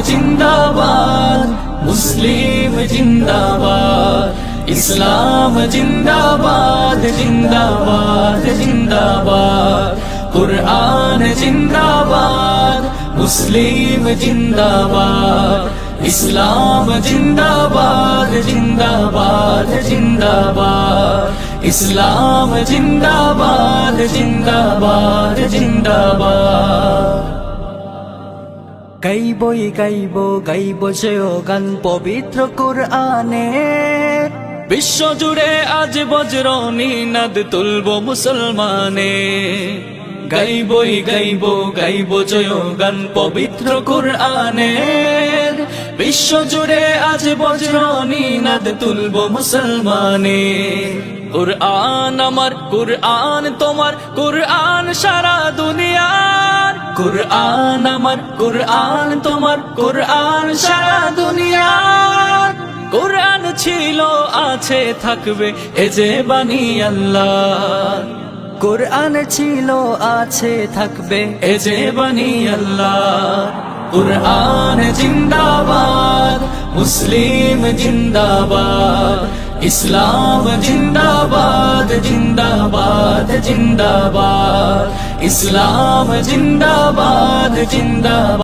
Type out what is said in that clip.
জিন্দাবাদ, মুসলিম জিন্দাবাদ, ইসলাম জিন্দাবাদ জিন্দাবাদ জিন্দাবাদ, কুরআন জিন্দাবাদ, মুসলিম জিন্দাবাদ, ইসলাম জিন্দাবাদ জিন্দাবাদ জিন্দাবাদ, ইসলাম জিন্দাবাদ জিন্দাবাদ জিন্দাবাদ। গাইব সেও গান পবিত্র কুরআনে, বিশ্ব জুড়ে আজ বজ্রনী নাদ তুলব মুসলমানে। গাইব জয় গান পবিত্র কুরআনে, বিশ্ব জুড়ে আজ বজ্রনী নাদ তুলব মুসলমানে। কুরআন আমার, কুরআন তোমার, কুরআন সারা দুনিয়ার, কুরআন আমার, কুরআন তোমার, কুরআন সারা দুনিয়ার। কুরআন ছিল আছে থাকবে এ যে বাণী আল্লাহ, কুরআন ছিল আছে থাকবে এ যে বাণী আল্লাহ। কুরআন জিন্দাবাদ, মুসলিম জিন্দাবাদ, ইসলাম জিন্দাবাদ জিন্দাবাদ জিন্দাবাদ, ইসলাম জিন্দাবাদ জিন্দাবাদ।